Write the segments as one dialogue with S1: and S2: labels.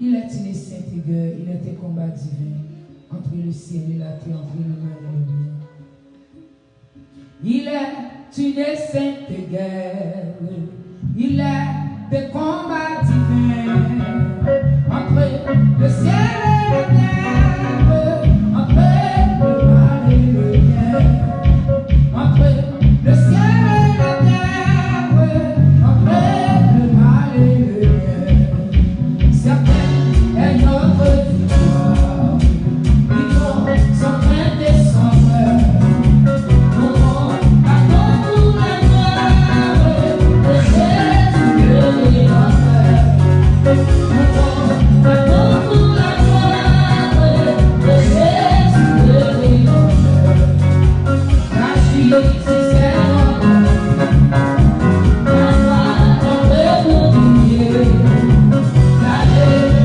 S1: Il est une sainte guerre, il est un combat divin entre le ciel et la terre, entre le mal et le bien. Il est une sainte guerre, il est des combats divins entre le ciel et la terre, entre le mal et le bien, entre le ciel et la terre, entre le mal et le bien. Certaines est notre victoire, vivons sans crainte et sans peur. Yeah.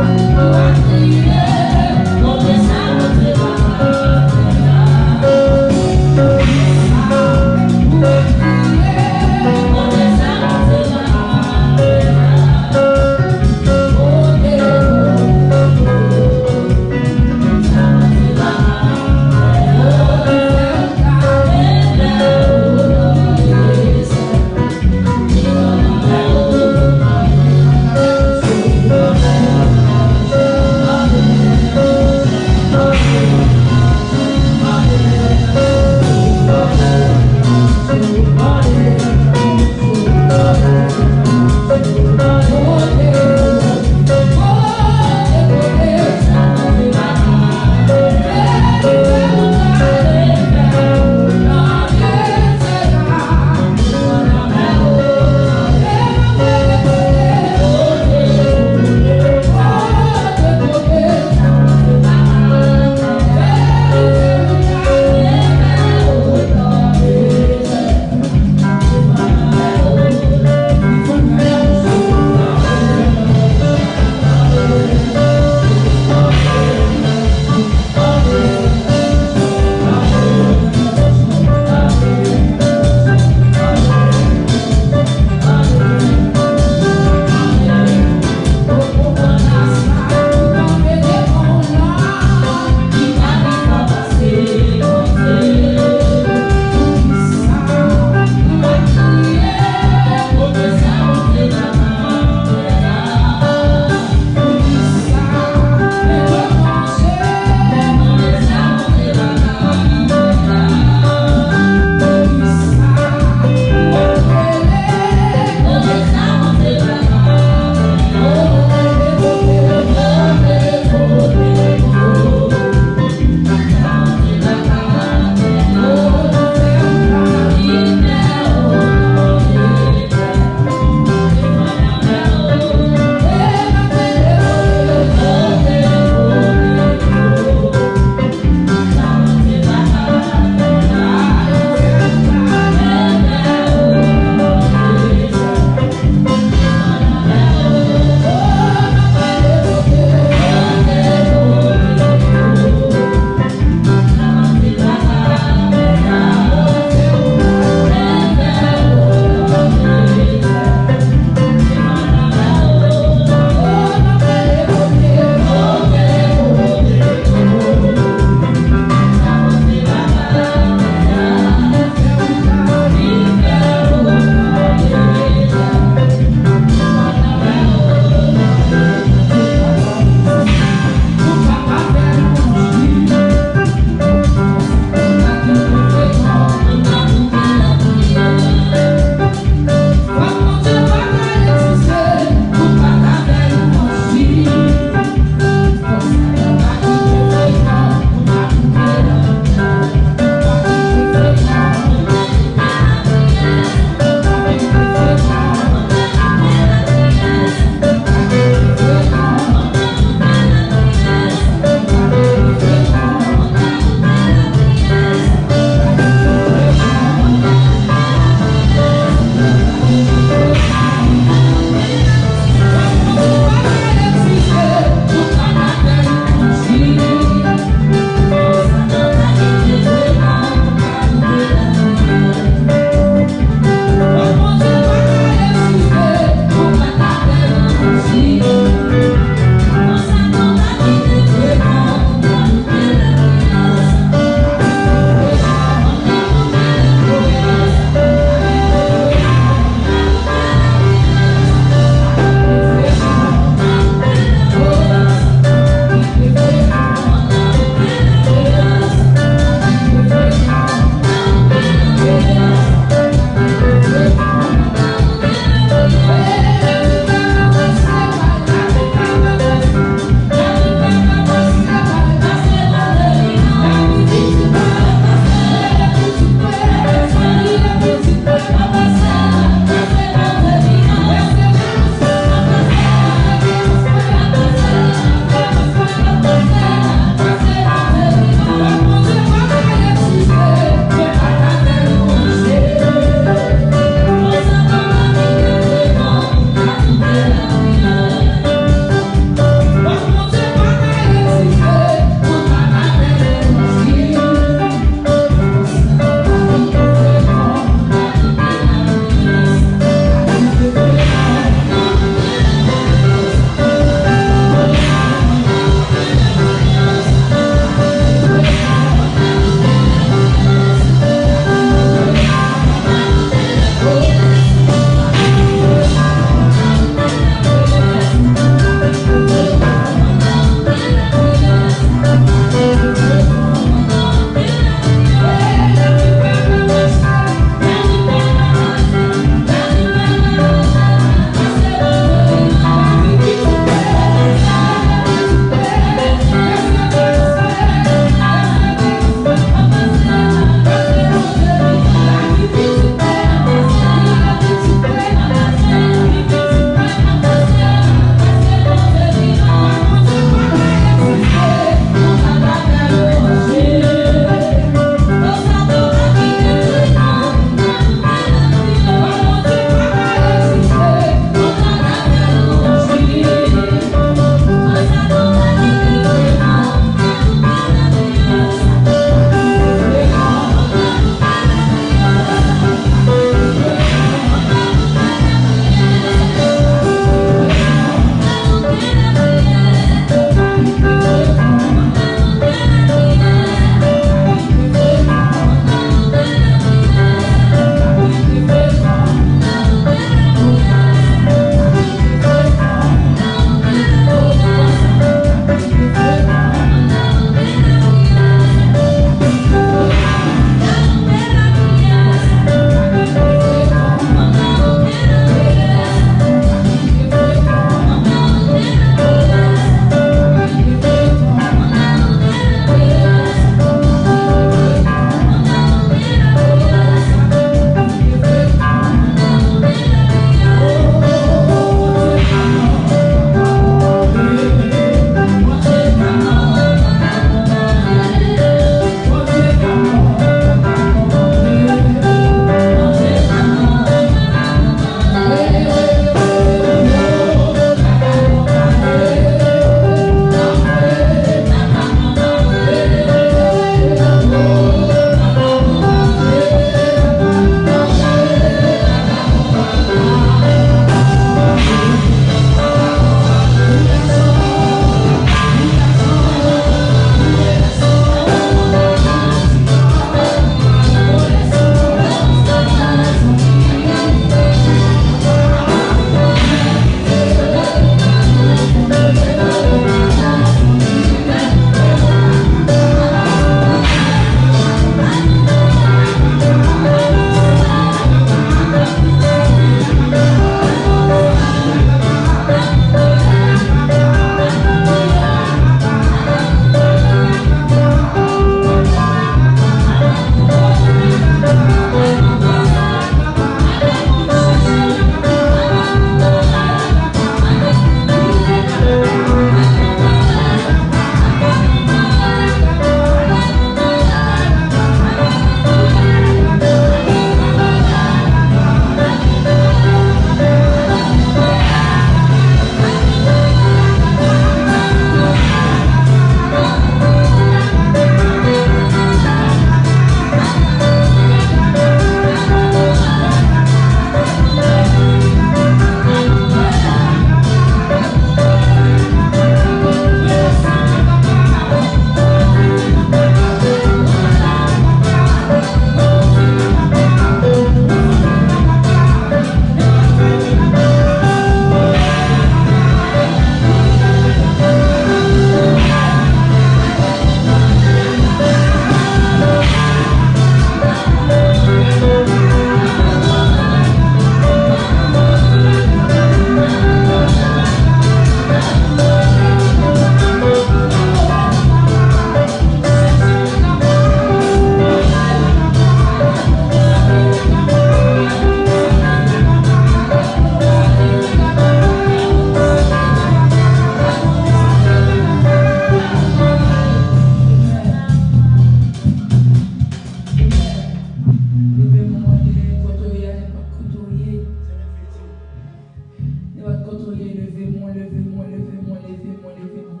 S1: levez-moi, levez-moi, levez-moi, levez-moi, levez-moi.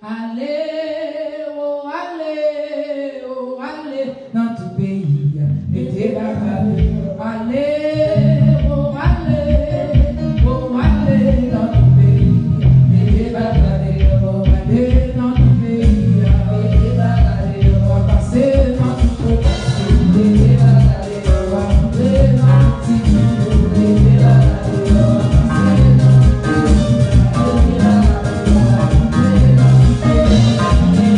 S1: Allez, oh, allez, dans tout pays, mettez la allez, oh, allez, dans tout pays, mettez la oh, allez, dans tout pays, mettez la on va passer dans tout pays, mettez la on va monter dans tout petit, mettez la on va passer dans tout pays, mettez la on va monter dans tout pays.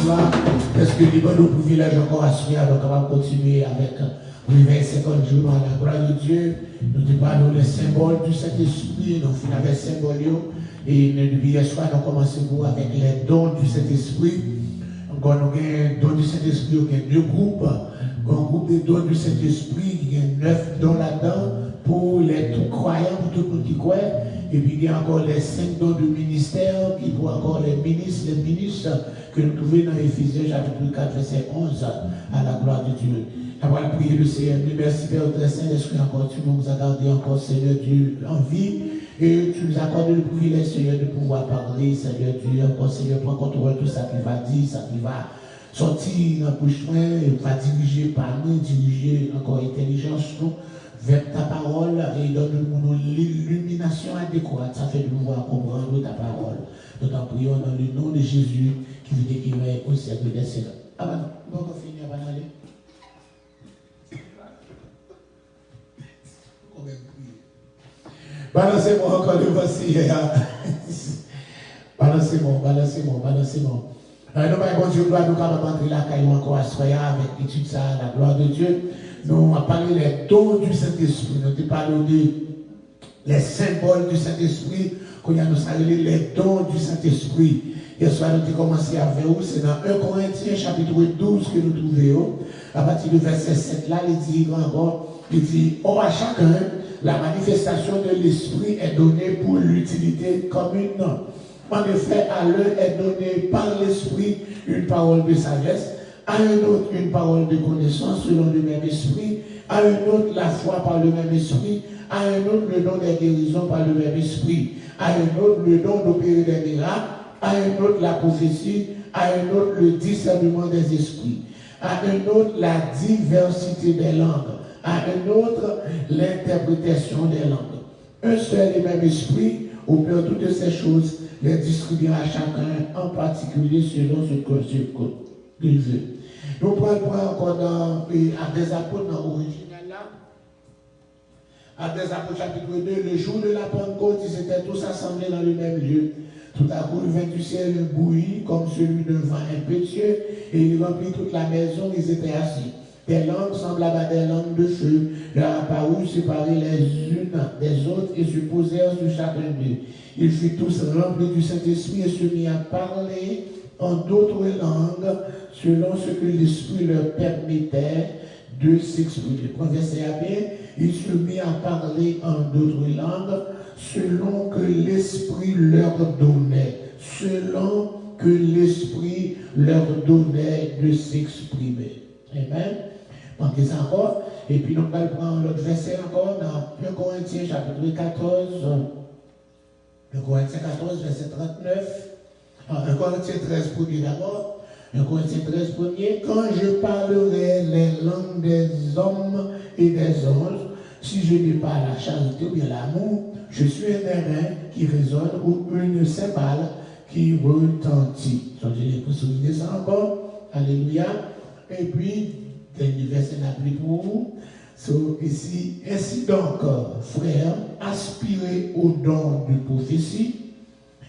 S2: soir. Est-ce que les bonnes privilèges encore à suivre, donc on va continuer avec les 50 jours dans la gloire de Dieu. Nous parlons les symboles du Saint-Esprit, nous finissons avec les symboles. Et depuis hier soir, nous commençons avec les dons du Saint-Esprit. Encore nous avons les dons du Saint-Esprit, il y a deux groupes. Un groupe de dons du Saint-Esprit, il y a 9 dons là-dedans pour les tout croyants, pour tout le monde qui croit. Et puis il y a encore les 5 dons du ministère, qui pour encore les ministres que nous trouvons dans Éphésiens chapitre 4, verset 11, à la gloire de Dieu. Avant de prier le Seigneur, merci Père très Saint-Esprit, encore tu nous as gardé encore Seigneur Dieu en vie. Et tu nous accordes le privilège, Seigneur, de pouvoir parler, Seigneur Dieu, encore Seigneur, prends contrôle tout ça qui va dire, ça qui va sortir dans le chemin, et va diriger par nous, diriger encore intelligence nous, vers ta parole, et donne-nous l'illumination adéquate, ça fait de pouvoir comprendre ta parole. Nous t'en prions dans le nom de Jésus, qui veut dire qu'il va au siècle des siècles. Ah ben, bon, on va finir, on va aller. Balancez-moi encore le voici. Balancez-moi. Nous avons Dieu, gloire, nous avons entré là, quand nous encore à soyer avec l'étude ça, la gloire de Dieu. Nous avons parlé des dons du Saint-Esprit. Nous avons parlé des symboles du Saint-Esprit. Quand nous avons parlé les dons du Saint-Esprit. Hier soir, nous avons commencé avec vous. C'est dans 1 Corinthiens, chapitre 12, que nous trouvons. À partir du verset 7, là, il dit, or à chacun, la manifestation de l'Esprit est donnée pour l'utilité commune. En effet, à l'un est donnée par l'Esprit une parole de sagesse, à un autre une parole de connaissance selon le même Esprit, à un autre la foi par le même Esprit, à un autre le don des guérisons par le même Esprit, à un autre le don d'opérer des miracles, à un autre la prophétie, à un autre le discernement des esprits, à un autre la diversité des langues, à un autre l'interprétation des langues. Un seul et même esprit opère toutes ces choses, les distribuant à chacun en particulier selon ce qu'il veut. Nous prenons encore à des apôtres dans l'original là. À des apôtres chapitre 2, le jour de la Pentecôte, ils étaient tous assemblés dans le même lieu. Tout à coup, il vint du ciel un bruit comme celui d'un vent impétueux et il remplit toute la maison, ils étaient assis. Des langues semblables à des langues de feu leur apparurent séparées les unes des autres et se posèrent sur chacun d'eux. Ils furent tous remplis du Saint-Esprit et se mirent à parler en d'autres langues selon ce que l'Esprit leur permettait de s'exprimer. Verset à bien, ils se mirent à parler en d'autres langues selon que l'Esprit leur donnait. Selon que l'Esprit leur donnait de s'exprimer. Amen. Manquez ça encore. Et puis nous allons prendre l'autre verset encore dans 1 Corinthiens chapitre 14. 1 Corinthiens 14, verset 39. 1 Corinthiens 13, premier d'abord. 1 Corinthiens 13, premier. Quand je parlerai les langues des hommes et des anges, si je n'ai pas la charité ou bien l'amour, je suis un airain qui résonne ou une cymbale qui retentit. Donc je vais vous souligner ça encore. Alléluia. Et puis, dernier verset n'a plus pour vous. Ici, ainsi donc, frères, aspirez au don de prophétie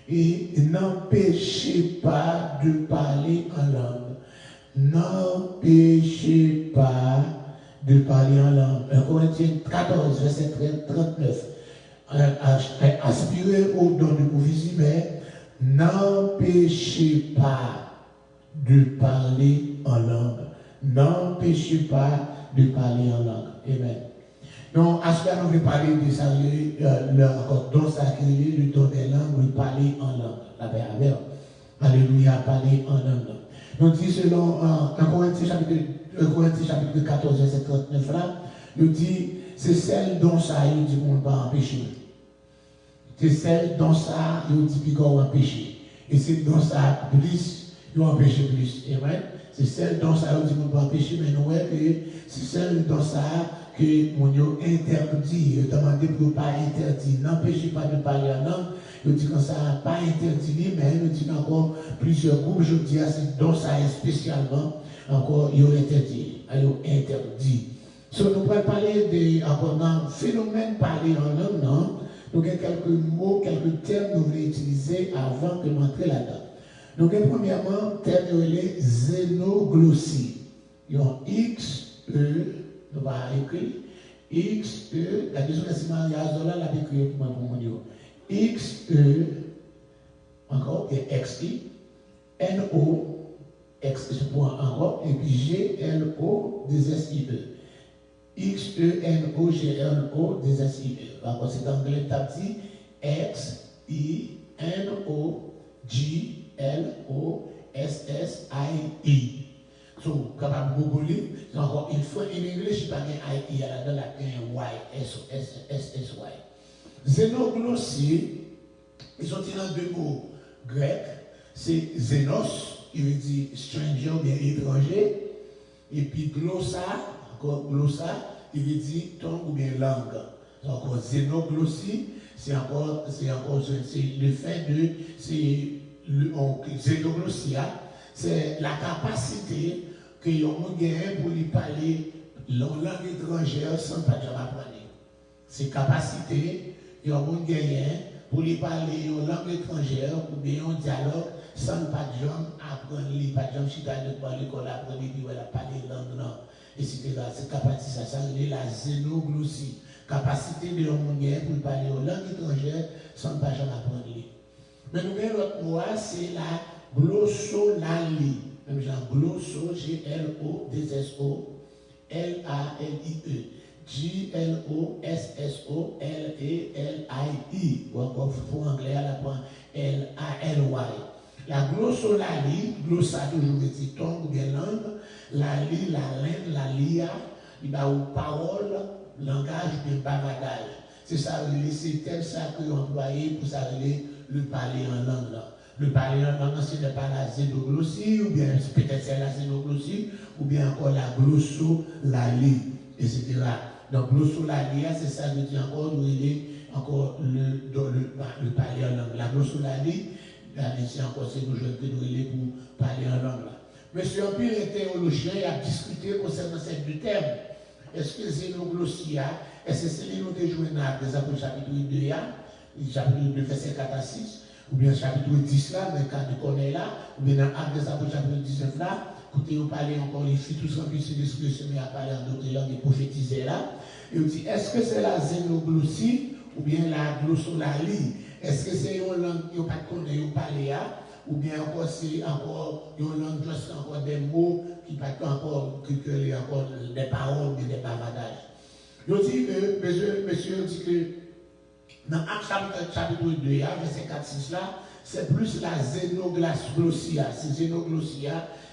S2: et n'empêchez pas de parler en langue. N'empêchez pas de parler en langue. 1 Corinthiens 14, verset 39. Aspirez au don de prophétie, mais n'empêchez pas de parler en langue. N'empêchez pas de parler en langue. Amen. Donc, à ce qu'on veut parler de ça, encore don sacré, le don des langues, le parler en langue. La paix avec. Alléluia, parler en langue. Donc, dit selon 1 Corinthiens chapitre 14, verset 39 là, il dit, c'est celle dont ça, il dit qu'on va empêcher. C'est celle dont ça, il dit qu'on va empêcher. Et c'est dans ça, plus, il va empêcher plus. Amen. C'est celle dont ça, il dit qu'on va empêcher, mais nous, c'est celle dont ça, que mon Dieu interdit, demandez pour ne pas interdit, n'empêchez pas de parler en langue, il dit que ça n'a pas interdit, mais il dit encore plusieurs groupes, je dis, c'est dont ça est spécialement, encore, il interdit, interdit. So, nous pourrions parler encore d'un phénomène parler en langue, non? Donc, il y a quelques mots, quelques termes que nous voulons utiliser avant de rentrer là-dedans. Donc, premièrement, terme les xénoglossie. Il y a X, E, nous allons écrire. X, E, la deuxième c'est mariage, là, la écrit pour moi. X, E, encore, et X, I, N, O, X, je prends encore, et puis G, L, O, des S, I, E. X, E, N, O, G, L, O, des S, I, E. Encore, c'est anglais, t'as dit X, I, N, O, G, L, O, S, S, I, E. So, capable de googler, encore une fois, en anglais, je parle I, I, là, dans la Y, S, S, S, S, Y. Xénoglossie, ils sont tirés deux mots grecs, c'est xénos, il veut dire stranger ou bien étranger, et puis glossa, encore glossa, il veut dire tongue ou bien langue. Encore xénoglossie, c'est le fait de, xénoglossia, c'est la capacité que l'on gagne pour lui parler la langue étrangère sans pas déjà apprendre. C'est capacité que l'on gagne pour lui parler la langue étrangère ou bien un dialogue sans pas déjà apprendre, pas déjà chita de parler qu'on apprend et puis on a parlé langue non. Etc. C'est capacité, ça c'est la xénoglossie. Capacité de l'on gagne pour parler la langue étrangère sans pas déjà apprendre. Mais nous avons l'autre mot, c'est la glossolalie. Même genre glosso, G-L-O-2-S-O, L-A-L-I-E, G-L-O-S-S-O-L-E-L-I-I, ou encore pour anglais à la point L-A-L-Y. La glossolalie, glossa toujours dit tongue ou bien langue, la lie, la laine, la lia, il va aux paroles, langage ou bien bavardage. C'est ça, c'est tel ça que l'on employé pour ça, le parler en langue là. Le parler en langue, ce n'est pas la xénoglossie, ou bien peut-être c'est la xénoglossie, ou bien encore la glossolalie, etc. Donc, glossolalie, c'est ça que dit encore, encore le parler en langue. La glossolalie, c'est encore ce que je veux pour parler en langue. Monsieur Empire, les théologiens, a discuté concernant ces deux termes. Est-ce que xénoglossie, est-ce que c'est les noms de jouer dans les Apôtres chapitre 2, chapitre 2, verset 4 à 6, ou bien chapitre 10 là, dans le cas de Corneille là, ou bien dans Actes des Apôtres chapitre 19 là, écoutez, vous parlez encore, les filles, tous remplis de l'esprit, se met à parler en d'autres langues et prophétiser là. Et vous dites, est-ce que c'est la xénoglossie ou bien la glossolalie? Est-ce que c'est une langue qui n'a pas de connaître, vous parlez là, ou bien encore c'est encore une langue, juste encore des mots qui ne pas encore, que encore des paroles, mais des bavardages. Je dis que, monsieur dit que dans Actes chapitre 2, verset 4-6 là, c'est plus la xénoglossie. C'est xénoglossie,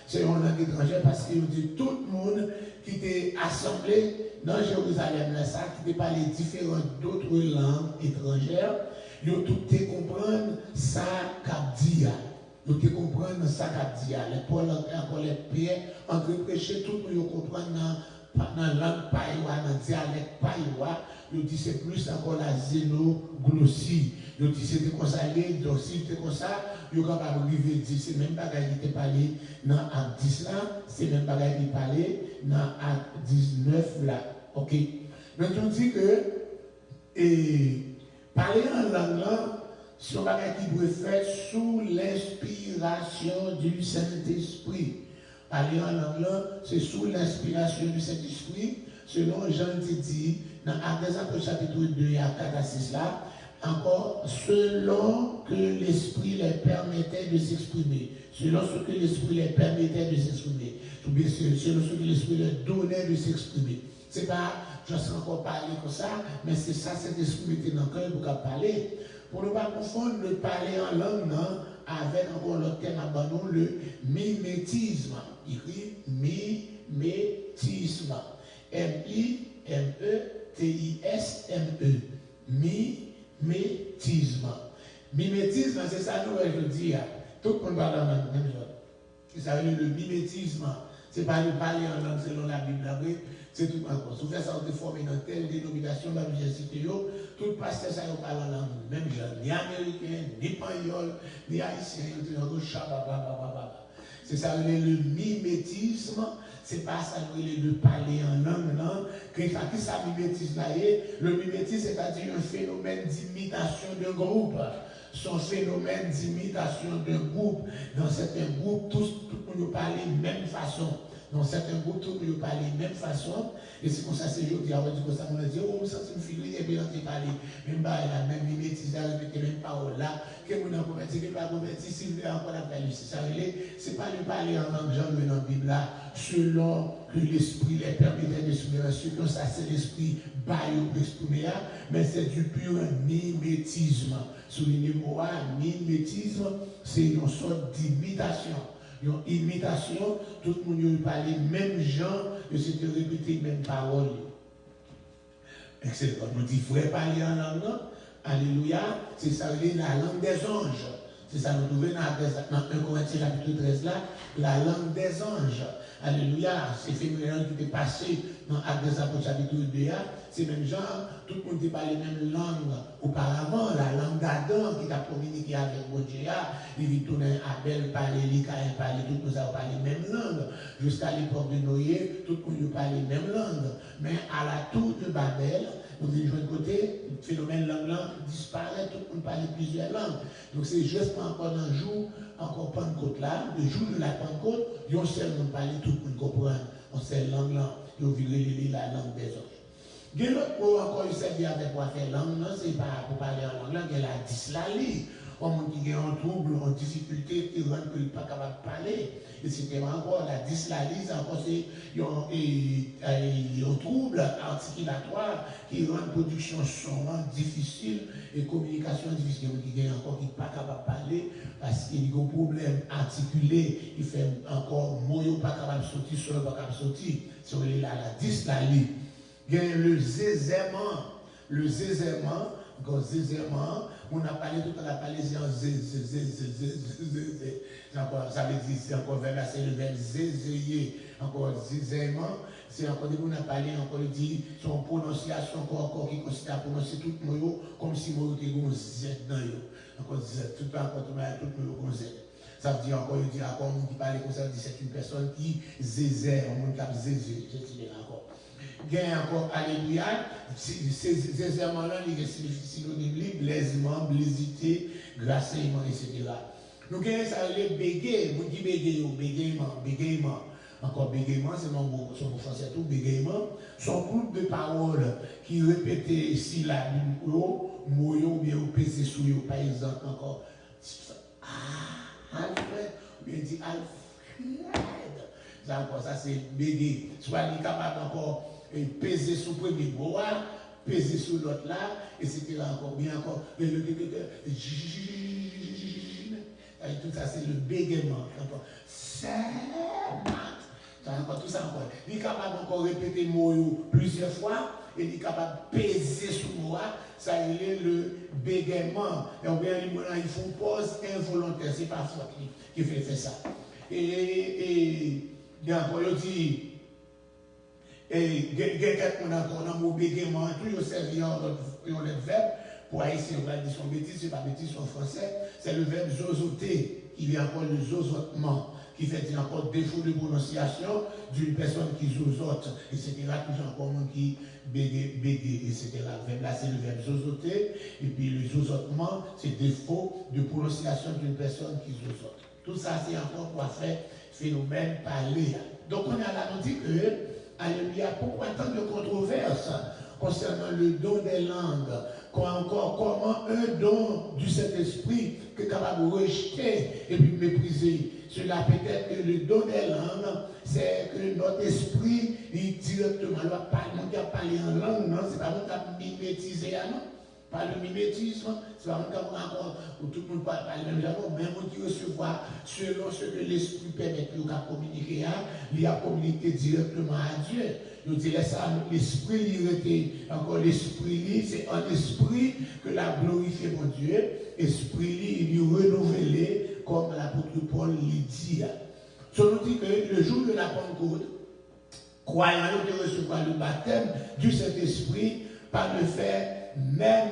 S2: c'est une langue étrangère parce qu'il dit tout le monde qui était assemblé dans Jérusalem, là, ça, qui était parlé différentes d'autres langues étrangères, ils ont tout comprendre ça qu'a dit. Ils ont comprendre ça qu'a dit. Les Paul encore les Pierre, entre prêcher, tout le monde comprendre dans la langue païwa, dans le dialecte païwa, ils disent c'est plus encore la xénoglossie. Ils disent c'était comme ça, donc si c'était comme ça, ils sont capables de dire c'est même bagaille qui était parlé dans Acte 10 là, c'est même bagaille qui est parlé dans Acte 19 là. Ok. Donc on dit que parler en langue là, c'est un bagage qui doit faire sous l'inspiration du Saint-Esprit. Parler en langue là, c'est sous l'inspiration du Saint-Esprit, selon Jean dit dans Actes des Apôtres chapitre 2 à 4 à 6 là, encore selon que l'Esprit les permettait de s'exprimer, selon ce que l'Esprit les permettait de s'exprimer, ou bien selon ce que l'Esprit leur donnait de s'exprimer. C'est pas juste encore parler comme ça, mais c'est ça, cet esprit qui est dans le cœur pour parler. Pour ne pas confondre le parler en langue non, avec encore le thème abandon, le mimétisme. Il écrit mimétisme. M-I-M-E-T-I-S-M-E. Mimétisme. Mimétisme, c'est ça, nous, je dis. Tout le monde parle en langue, même chose. Ça veut dire le mimétisme. C'est pas le parler en langue selon la Bible. C'est tout encore. Si vous faites ça, vous êtes formé dans telle dénomination, même j'ai cité, tout pasteur, ça, vous parle en langue. Même genre, ni américain, ni espagnol, ni haïtien, c'est ça, le mimétisme. C'est pas ça, le parler en langue, non. Qui ça, mimétisme là? Le mimétisme, c'est-à-dire un phénomène d'imitation d'un groupe. son phénomène d'imitation d'un groupe. Dans certains groupes, tout le monde parle de la même façon. Dans certains groupes, tout le monde parle de la même façon. Et c'est comme ça, c'est aujourd'hui, avant du coup, ça, on a dit, oh, ça, c'est une fille, et bien, on a parlé, même pas, elle a même mimétisé, elle a répété les mêmes paroles là, que on a converti, que pas converti, s'il veut encore la faire, c'est pas le parler en langue, Jean, dans la Bible là, selon que l'esprit les permettait d'exprimer, que ça, c'est l'esprit baillot d'exprimer, mais c'est du pur mimétisme. Soulignez-moi, mimétisme, c'est une sorte d'imitation. Une imitation, tout le monde parle même gens, et c'était répéter les mêmes paroles. Excellent. On dit, frère, parler en langue, alléluia, c'est ça, la langue des anges. C'est ça, nous trouvons dans 1 Corinthiens chapitre 13 là, la langue des anges. Alléluia, c'est féminin qui est passé dans Actes des Apôtres chapitre 2, c'est même genre, tout le monde parle la même langue. Auparavant, la langue d'Adam qui a communiqué avec Dieu, il vit tourner Abel, parler, Michaël, parler, tout le monde parle la même langue. Jusqu'à l'époque de Noé, tout le monde parle la même langue. Mais à la tour de Babel, nous venons de côté, le phénomène langue disparaît, tout le monde parle plusieurs langues. Donc c'est juste encore un jour, encore Pentecôte là, le jour de la Pentecôte, ils ont seulement parlé, tout le monde comprend, on sait la langue là, ils ont vu la langue des autres. Il y a l'autre mot encore, il s'agit avec quoi faire langue, c'est pas pour parler en langue, il y a la dyslalie. On qui est en trouble, en difficulté, qui rend que pas capable de parler. Et c'était encore la dyslalie, encore c'est un trouble articulatoire qui rend la production sonore difficile et communication difficile. Il y a encore qui n'est pas capable de parler parce qu'il y a un problème articulé, il fait encore moyo pas capable de sortir, seul pas capable de sortir. C'est la dyslalie. Il y a le zézaiement. Le zézaiement, on a parlé tout à l'heure, ça veut dire, c'est encore vers là, c'est le verbe zézéyer, encore zézaiement, c'est encore des on a parlé, encore dit, son prononciation, encore qui consiste à prononcer tout le mot, comme si moi était un Z dans eux. Encore Z, tout le mot comme Z. Ça veut dire encore, il dit encore, on qui parle comme ça, c'est une personne qui zézait, on dit zézé, je dis encore. Il y a encore, alléluia, ces éléments-là, il y a synonymes, blaisement, blésité, gracement, etc. Nous avons ça, les bégayes, vous dites bégayement. Encore bégayement, c'est mon mot français, tout bégayement. Son groupe de paroles qui répétaient syllabes, moyo, ou bien pesé sous eux, par exemple, encore. Alfred, ou bien dit Alfred. Ça, c'est bégay. Soit il est capable encore. Et peser sur le premier bois, peser sur l'autre là, etc. Encore bien encore. Et tout ça, c'est le bégaiement. C'est encore tout ça encore. Il est capable encore répéter le mot plusieurs fois, et il est capable de peser sur le mot, ça il est le bégaiement. Et bien, ils font pause involontaire, c'est pas faute qui fait ça. Et il encore, il dit. Et quelqu'un encore dans mon bégaiement, tout il servi en le verbe, pour haïtien, on va dire son bêtise, c'est pas bêtise en français, c'est le verbe zozoter, qui vient encore le zozotement, qui fait encore défaut de prononciation d'une personne qui zozote, etc. Toujours encore un qui bégaye, etc. Le verbe là, c'est le verbe zozoter, et puis le zozotement, c'est défaut de prononciation d'une personne qui zozote. Tout ça, c'est encore pour faire phénomène parler. Donc, on a là, on dit que alléluia, pourquoi tant de controverses concernant le don des langues, comment un don du Saint-Esprit que capable de rejeter et puis mépriser. Cela peut être que le don des langues, c'est que notre esprit, il directement, il ne va pas parler en langue, non, c'est pas nous qui avons mimétisé, non. Par le mimétisme, c'est pas encore où tout le monde parle même langue, même qui recevoir selon ce que l'esprit permet de communiquer, il a communiqué directement à Dieu. Nous disons ça, l'esprit, il était encore l'esprit, c'est un esprit que l'a glorifié mon Dieu, esprit, il est renouvelé, comme l'apôtre Paul l'a dit. Ça nous dit que le jour de la Pentecôte, croyant de recevoir le baptême du Saint-Esprit, par le fait même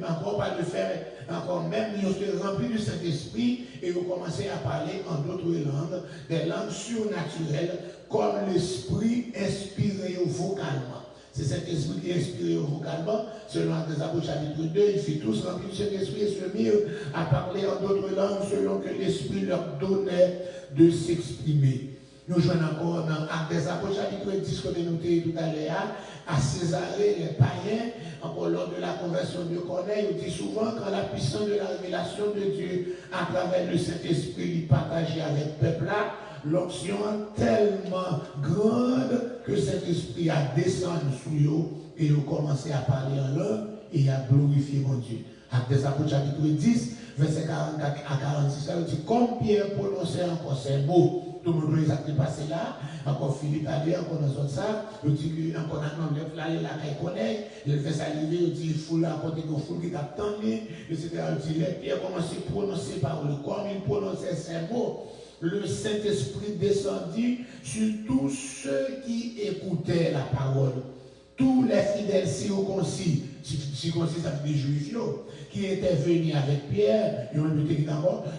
S2: encore par le faire, encore même, ils ont rempli du Saint-Esprit et ils ont commencé à parler en d'autres langues, des langues surnaturelles, comme l'Esprit inspiré vocalement. C'est cet esprit qui est inspiré vocalement, selon Actes des Apôtres chapitre 2, ils furent tous remplis de cet esprit et se mirent à parler en d'autres langues selon que l'esprit leur donnait de s'exprimer. Nous jouons encore dans Actes des Apôtres chapitre 10, comme nous tout à l'heure, à Césarée, les païens, encore lors de la conversion de Corneille, on dit souvent quand la puissance de la révélation de Dieu à travers le Saint-Esprit lui partageait avec le peuple là, l'onction tellement grande que cet esprit a descendu sur eux et a commencé à parler en langue et a glorifié mon Dieu. Actes des Apôtres chapitre 10, verset 44 à 46, il dit comme Pierre prononçait encore ces mots. Tout le monde a passé là, encore Philippe a dit, encore dans ça, il dit encore un homme, il a qu'il connaît, il fait saliver, il dit, il faut là, côté de foule qui t'a tendu, etc. Il dit, Pierre commence à prononcer par le comme il prononçait ces mots. Le Saint-Esprit descendit sur tous ceux qui écoutaient la parole. Tous les fidèles circoncis, ça veut dire juifs, qui étaient venus avec Pierre,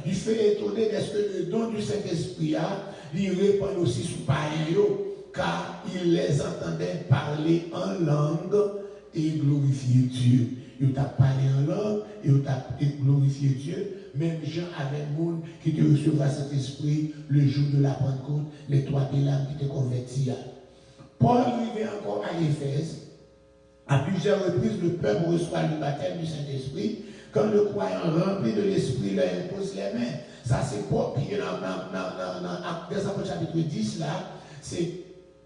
S2: il fait étonner est-ce que le don du Saint-Esprit il répand aussi sous païens, car il les entendait parler en langue et glorifier Dieu. Il t'a parlé en langue et il t'a glorifié Dieu. Même Jean avait un monde qui te recevra cet esprit le jour de la Pentecôte, les 3 l'âme qui te convertit. Paul arrivait encore à Éphèse. À plusieurs reprises, le peuple reçoit le baptême du Saint-Esprit. Quand le croyant rempli de l'esprit leur impose les mains. Ça, c'est Paul qui est dans Actes des Apôtres chapitre 10, là, c'est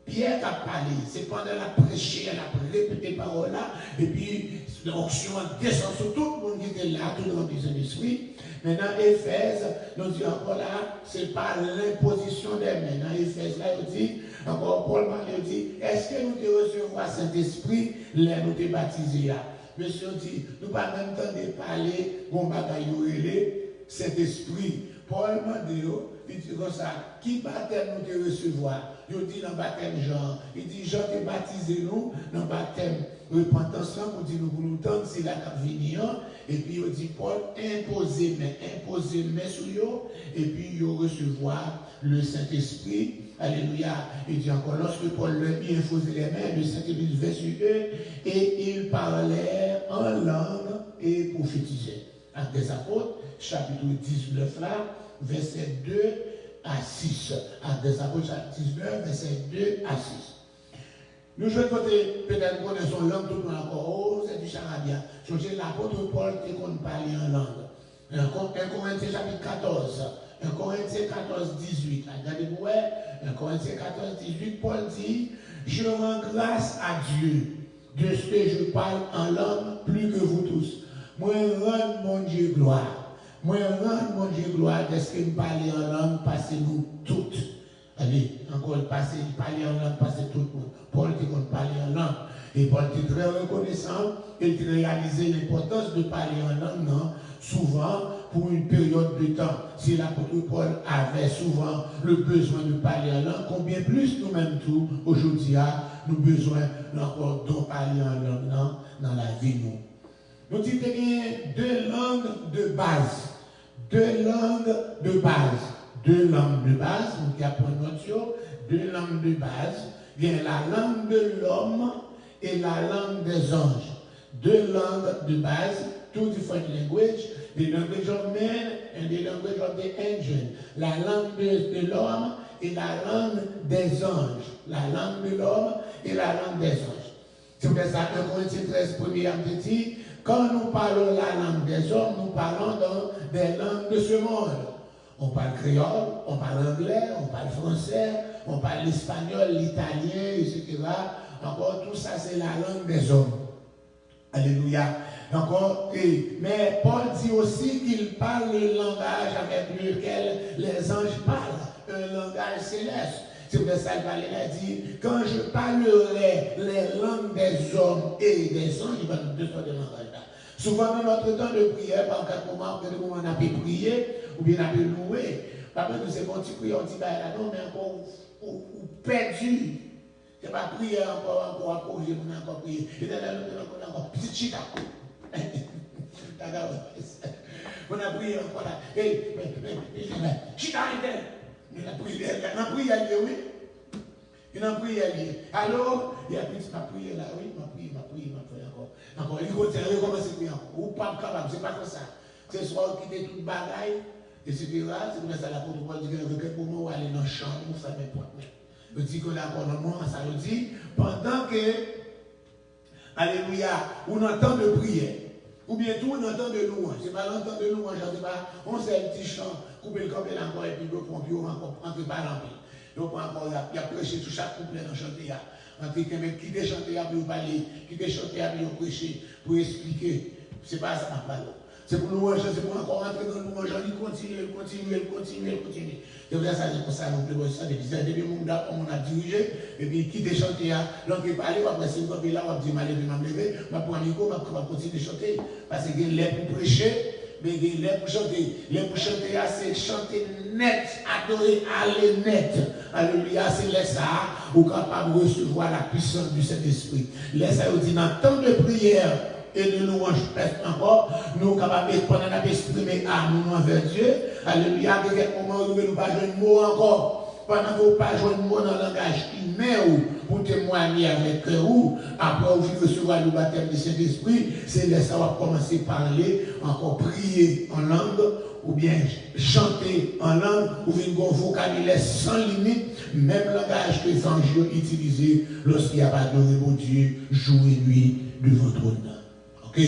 S2: Pierre qui a parlé. C'est pendant la prêcher, elle a répété parole là, et puis l'onction descend sur tout le monde qui était là, tout le monde du Saint-Esprit. Maintenant, Éphèse, nous dit encore là, c'est pas l'imposition des mains. Dans Éphèse, là, il dit, encore Paul il dit, est-ce que nous te recevrons Saint-Esprit, là, nous te baptisés là? Monsieur dit, nous pas même temps de parler, bon bagaille, Saint-Esprit. Paul m'a dit, il dit comme ça, qui baptême nous te recevoir? Il dit dans le baptême Jean, il dit Jean te baptisé nous, dans le baptême repentance, pour dire nous pour nous tendre, c'est la cap venir, et puis il dit Paul, imposez main sur eux, et puis il recevoir le Saint-Esprit. Alléluia. Il dit encore, lorsque Paul leur mit imposer les mains, le Saint-Esprit vint sur eux, et ils parlaient en langue et prophétisaient. Actes des Apôtres, chapitre 19 là, verset 2 à 6. Actes des Apôtres, chapitre 19, verset 2 à 6. Nous, je vais peut-être connaissons langue tout le monde encore, c'est du charabia. Je dis l'apôtre Paul qui parler en langue. 1 Corinthiens chapitre 14. 1 Corinthiens 14, 18. Regardez-vous, 1 Corinthiens 14, 18, Paul dit, je rends grâce à Dieu de ce que je parle en langue plus que vous tous. Moi, rends mon Dieu gloire. Moi, rends mon Dieu gloire de ce que nous parlons en langue, passez-nous toutes. Allez, encore parler en langue, passez tout le monde. Paul dit qu'on parle en langue. Et Paul était très reconnaissant, il réalisait l'importance de parler en langue, non? Souvent, pour une période de temps, si l'apôtre Paul avait souvent le besoin de parler en langue, combien plus nous-mêmes tout, aujourd'hui, nous avons besoin encore de parler en langue dans la vie, nous. Nous disons qu'il y a 2 langues de base. 2 langues de base. 2 langues de base, nous apprenons notre 2 langues de base. Il y a la langue de l'homme et la langue des anges. 2 langues de base, two different languages, the language of men and the language of the angel. La langue de l'homme et la langue des anges. La langue de l'homme et la langue des anges. C'est pour ça que 1 Corinthiens 13, premier dit, quand nous parlons la langue des hommes, nous parlons dans des langues de ce monde. On parle créole, on parle anglais, on parle français, on parle l'espagnol, l'italien, etc. Encore tout ça, c'est la langue des hommes. Alléluia. Encore, mais Paul dit aussi qu'il parle le langage avec lequel les anges parlent, un langage céleste. C'est pour ça qu'il dit, quand je parlerai les langues des hommes et des anges, il va nous 2 sortes de langage là. Souvent dans notre temps de prière, par quelques moments, on a pu prier, ou bien on a pu louer. Par exemple, c'est bon, tu pries, on dit, bah là, non, mais encore, ou perdu. Tu n'as pas prié encore, on a encore prié. Et là, on a encore petit chicaco. On a prié encore là. Mais chicaco, on a prié, oui. Il a prié. Alors, il a pris ma prière là. Oui, ma prière encore. Encore, il continue à recommencer à prier encore. Ou pas capable, c'est pas comme ça. C'est soit quitter toute bagaille, etc. C'est pour ça que l'apôtre Paul dit que pour nous, aller dans le champ, nous ça m'importe. Il dit que l'accommodement, ça veut dire, pendant que, alléluia, on entend de prière, ou bien tout on entend de louange. C'est pas l'entend de louange, c'est pas, on sait un petit chant, couper le campé encore, et puis le pompier, on entre par l'empire. Donc encore, il y a prêché tout chaque couplet dans le chantier. Entre quelqu'un qui a chanté pour parler, qui a chanté pour prêcher, pour expliquer. C'est pas ça ma parole. C'est pour nous, c'est pour encore rentrer dans le louange, on continue. C'est pour ça que ça nous plaît, ça, depuis on a dirigé, et puis quitter chanter, l'on peut parler, après c'est une là, on va dire, je vais me lever, je vais prendre un micro, je vais continuer de chanter, parce que les pour prêcher, mais les pour chanter, c'est chanter net, adorer, aller net. Alléluia, c'est les ça, ou capable de recevoir la puissance du Saint-Esprit. Les ça, on dit, dans le temps de prière, et de louange encore, nous sommes capables de exprimer à nous envers Dieu. Alléluia, de quel moment nous ne pouvons pas jouer un mot encore. Pendant que vous ne pas jouer un mot dans le langage humain pour témoigner avec vous, après vous recevoir le baptême du Saint-Esprit, c'est là ça va commencer à parler, encore prier en langue, ou bien chanter en langue, ou bien un vocabulaire sans limite, même langage que les anges utilisent lorsqu'il y a pas de mon Dieu, jour et nuit devant ton nom. Ok,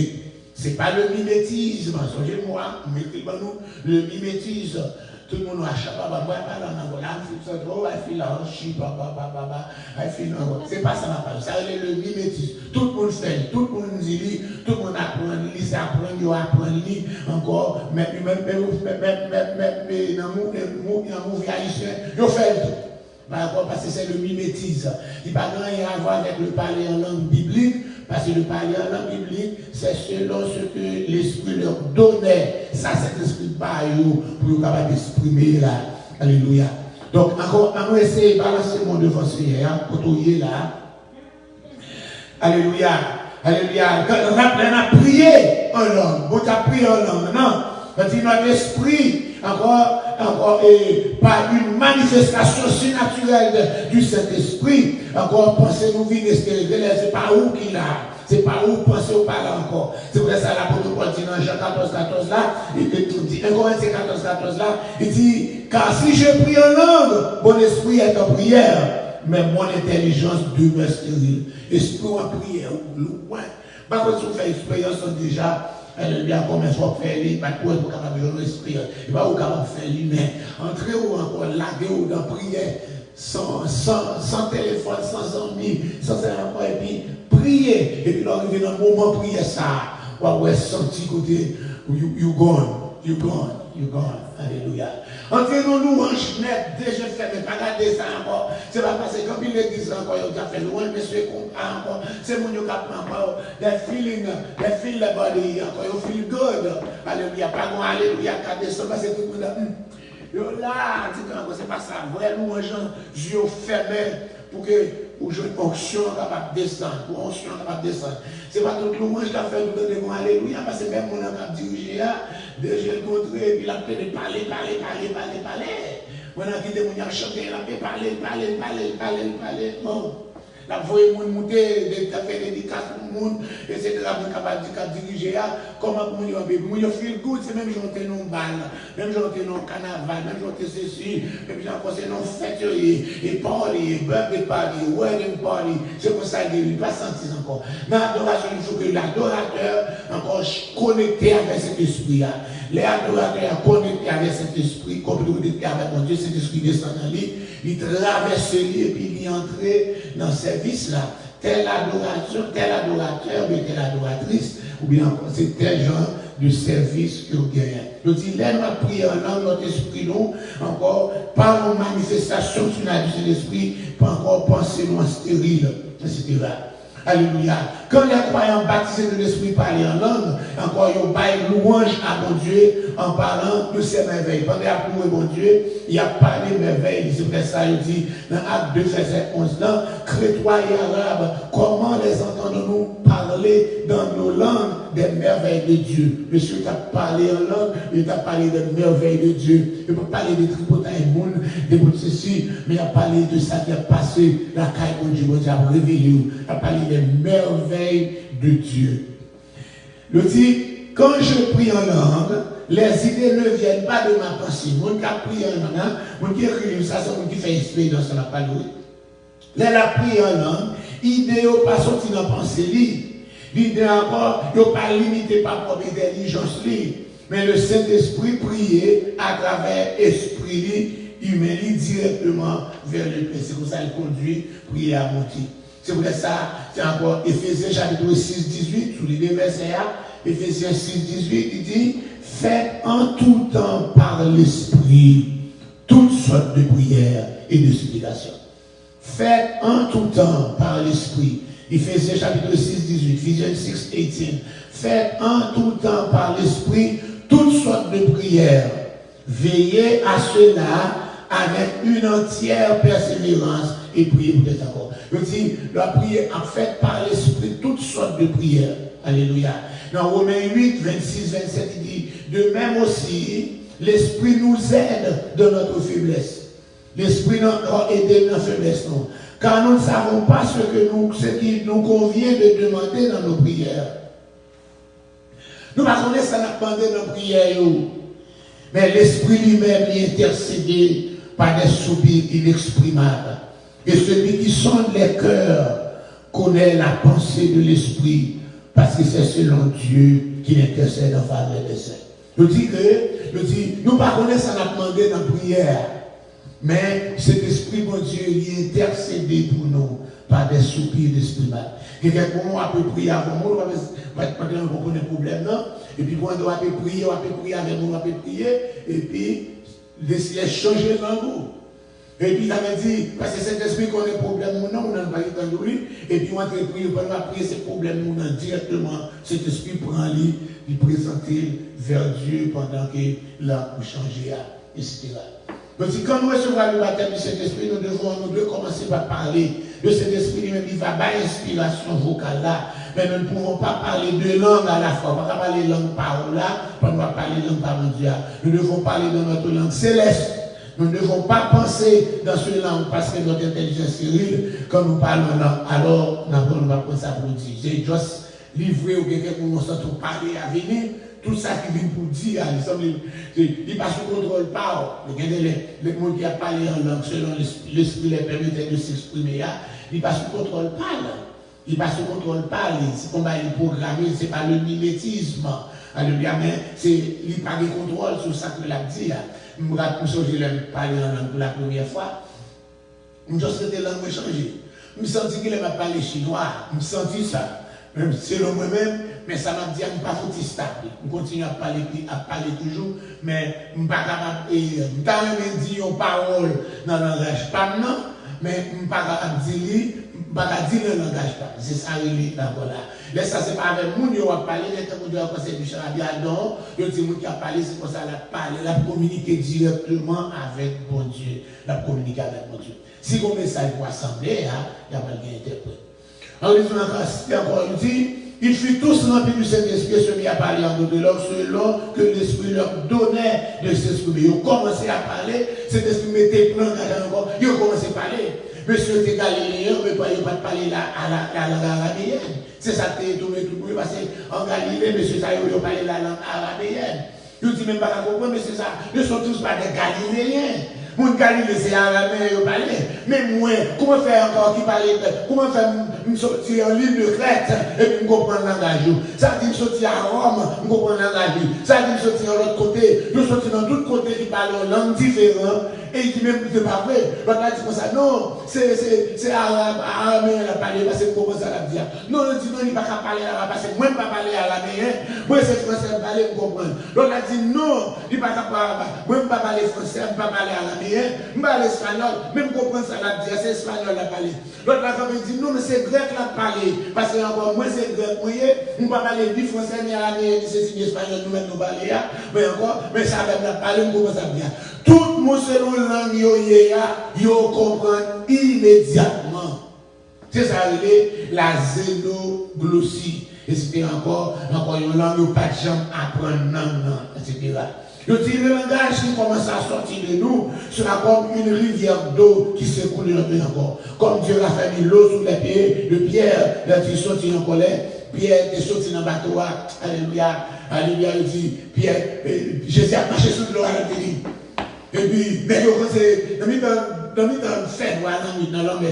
S2: c'est pas le mimétisme, songez-moi, mettez-nous le mimétisme. Tout le monde a chapa, c'est pas ça ma parole, ça c'est le mimétisme. Tout le monde fait, tout le monde dit, tout le monde apprend, il apprend, encore, même dans haïtien, il fait tout. Parce que c'est le mimétisme. Il n'y a pas rien à voir avec le parler en langue biblique. Parce que le parler en langue biblique, c'est selon ce que l'Esprit leur donnait. Ça, c'est l'Esprit par eux pour capable d'exprimer là. Alléluia. Donc, encore, on va essayer de balancer mon devant Seigneur, pour tout là. Alléluia. Alléluia. Quand on a prié en langue, on a prié en langue, non? Quand il notre esprit, encore, par une manifestation surnaturelle du Saint-Esprit, encore, pensez-nous vivre, c'est pas où qu'il a, c'est pas où penser au parler encore. C'est pour ça l'apôtre Paul dit dans Jean 14 là, il dit, 1 Corinthiens 14 là, il dit, car si je prie en langue, mon esprit est en prière, mais mon intelligence demeure stérile. Esprit en prière, loin. Par contre, si vous faites expérience déjà, elle bien comme un soir faire lui, pas pour être capable de l'esprit, il va au capable de faire lui, mais entrer ou encore laguer ou dans prière, sans téléphone, sans amis, sans encore, et puis prier, et puis là, arriver dans le moment prier ça, ou ouais, senti côté, you gone, alléluia. Entrez dans louange net, déjà fait, mais pas garder ça encore. C'est pas parce que quand il l'église encore, il a fait louange, monsieur encore. C'est mon qui a encore. They feel the body, encore, you feel good. Alléluia, pas bon, alléluia, 4 décembre, c'est tout le monde. Yo là, c'est pas ça. Vrai louange, yeux fermés pour que une onction capable de descendre, pour onction capable de descendre. C'est pas tout le monde qui a fait tout le monde, alléluia, parce que même mon a dirigé là, déjà le contré, puis il a fait parler. Mon a quitté mon a chanté, il a fait parler. Bon. La voix est montée, des cafés dédicaces pour le monde, etc. Vous capable de diriger, comment vous avez feel good, c'est même chanter non balle, même chanter non carnaval, même chanter ceci, même chanter non fête, et party, birthday party, wedding party, c'est pour ça qu'il n'est pas senti encore. Dans l'adoration, il faut que l'adorateur encore connecté avec cet esprit-là. Les adorateurs connectés avec cet esprit, comme nous dit avec mon Dieu, cet esprit descend dans lui, il traverse lui et puis il entre dans ce service-là. Tel adorateur, mais telle adoratrice, ou bien c'est tel genre de service que vous gagnez. Je dis, là, nous avons prié en langue, notre esprit, nous, encore, par une manifestation sur la vie de l'esprit, pas encore penser nous en stérile, etc. Alléluia. Quand les croyants baptisés de l'esprit parlent en langue, encore ils baillent louange à mon Dieu en parlant de ses merveilles. Pendant qu'il a loué mon Dieu, il a parlé merveilles. C'est pour ça qu'il dit dans Acte 2, verset 11, crétois et arabes, comment les entendons-nous parler dans nos langues des merveilles de Dieu. Monsieur t'a parlé en langue, il t'a parlé des merveilles de Dieu. Il peut parler des tripotailles monde, des bouts de ceci, mais il a parlé de ça qui a passé, la caille de Dieu, Dieu a révélé. Il a parlé des merveilles de Dieu. Il dit, quand je prie en langue, les idées ne viennent pas de ma pensée. Mon qui a prié en langue, mon qui écrit ça, c'est mon qui fait expérience dans la parole. Les la prié en langue, l'idée n'est pas sortie dans la pensée. L'idée encore, n'est pas limitée par propre intelligence. Mais le Saint-Esprit priait à travers l'esprit humain directement vers le Père. C'est pour ça qu'il conduit, prier à monter. C'est pour ça, c'est encore Éphésiens chapitre 6, 18, sous les deux versets, Éphésiens 6, 18, il dit, faites en tout temps par l'Esprit toutes sortes de prières et de supplications. Faites en tout temps par l'Esprit. Éphésiens chapitre 6, 18, Ephesians 6, 18. Faites en tout temps par l'Esprit toutes sortes de prières. Veillez à cela avec une entière persévérance et priez peut-être encore. Je dis, la prière en fait par l'Esprit toutes sortes de prières. Alléluia. Dans Romains 8, 26, 27, il dit, de même aussi, l'Esprit nous aide dans notre faiblesse. L'Esprit nous aide dans notre faiblesse, non. Car nous ne savons pas ce qui nous convient de demander dans nos prières. Nous ne savons pas ça n'a demandé dans nos prières. Mais l'Esprit lui-même est intercédé par des soupirs inexprimables. Et celui qui sonde les cœurs connaît la pensée de l'Esprit, parce que c'est selon Dieu qu'il intercède en faveur des saints. Je dis que, nous ne connaissons pas ça n'a demandé dans la prière. Mais cet esprit, mon Dieu, il est intercédé pour nous par des soupirs d'esprit mal. Quelqu'un on peut prier avant nous, on va comprendre un problème, non? Et puis quand on peut prier avec nous, on peut prier, et puis laisser changer l'angle. Et puis ça veut dire, parce que cet esprit qu'on a un problème, non, on n'a pas eu de lui, et puis on va prier, on va prier ces problèmes, on a directement, cet esprit prend lui, il présente vers Dieu pendant que là, pour changer, etc. Donc, quand nous recevons le baptême de cet esprit, nous devons commencer par parler de cet esprit lui-même. Il va avoir inspiration vocale là, mais nous ne pouvons pas parler deux langues à la fois. On ne peut pas parler langue parole là, on ne va parler langue parole. Nous devons parler dans notre langue céleste. Nous ne devons pas penser dans ce langue parce que notre intelligence est rude. Quand nous parlons en langue, alors on va prendre ça pour dire. J'ai juste livré ou quelqu'un pour nous sentir parler à venir. Tout ça qui vient pour dire, il passe sous contrôle par les gens qui ont parlé en langue, selon l'esprit les permettait de s'exprimer, il passe sous contrôle par. Il passe sous contrôle par. C'est comme il est programmé, ce n'est pas le mimétisme. Alléluia, mais il n'y a pas de contrôle sur ça que l'a dit. Je me rappelle que j'ai parlé en langue pour la première fois. Je me suis senti la langue changée. Je me senti qu'il m'a parlé chinois. Je me senti ça. Même selon moi-même, mais ça m'a dit, je ne suis pas foutu stable. Je continue à parler toujours, mais je ne suis pas capable de dire une parole dans le langage pas non, mais je ne suis pas capable de dire dans le langage pas. C'est ça, il est d'accord là. Là, ça, c'est pas avec moi qui va parler, mais quand on a conseil du charabia, non, je dis, moi qui a parlé, c'est pour ça qu'il a parlé, il a communiqué directement avec mon Dieu. Il a communiqué avec mon Dieu. Si on met ça pour assembler, il n'y a pas de interprète. Alors, il dit, ils furent tous remplis du Saint-Esprit, se mit à parler en d'autres langues, selon que l'Esprit leur donnait de s'exprimer. Ils ont commencé à parler, cet esprit mettait plein encore, ils ont commencé à parler. Monsieur était galiléen, mais pas de parler à la langue araméenne. C'est ça qui est tombé tout le monde, parce qu'en Galilée, monsieur, ça, ils ont parlé la langue araméenne. Ils ont dit même pas comprendre, mais c'est ça, ils ne sont tous pas des Galiléens. Mon Galilée, c'est araméen, ils ont parlé. Mais moi, comment faire encore qui parle, comment faire me sortir en l'île de Crète et puis me comprendre le langage. Ça dit me sortir à Rome, me comprendre le langage. Ça dit me sortir de l'autre côté, nous sortir dans d'autres côtés qui parlent une langue différente. Et il dit même que c'est pas vrai. L'autre là dit comme ça, non, c'est araméen la parler parce que comment ça la dire. Non, il dit non, il ne va pas parler arabe parce que moi je ne vais pas parler araméen. Moi c'est français, je vais parler, je comprends. L'autre là dit non, il ne va pas parler arabe. Moi je ne vais pas parler français, je ne vais pas parler araméen. Je vais parler espagnol, même comprendre ça la dire, c'est espagnol la parler. L'autre là dit non, mais c'est grec la parler. Parce que encore moi c'est grec, moi je ne vais pas parler ni français, ni araméen, ni ceci, ni espagnol, nous-mêmes nous parler. Mais encore, mais ça va la parler, je comprends ça bien. Tout le monde selon langue yo comprend immédiatement. C'est ça, la zénoglossie. Et c'était encore une langue, pas de jambe apprendre, etc. Le langage qui commence à sortir de nous sera comme une rivière d'eau qui s'écoule encore. Comme Dieu a fait l'eau sous les pieds de Pierre, là il sortit en colère. Pierre est sorti dans le bateau. Alléluia. Alléluia. Il dit, Pierre, Jésus a marché sous l'eau à l'intérieur. Et puis, mais dans le fait noir, dans l'homme,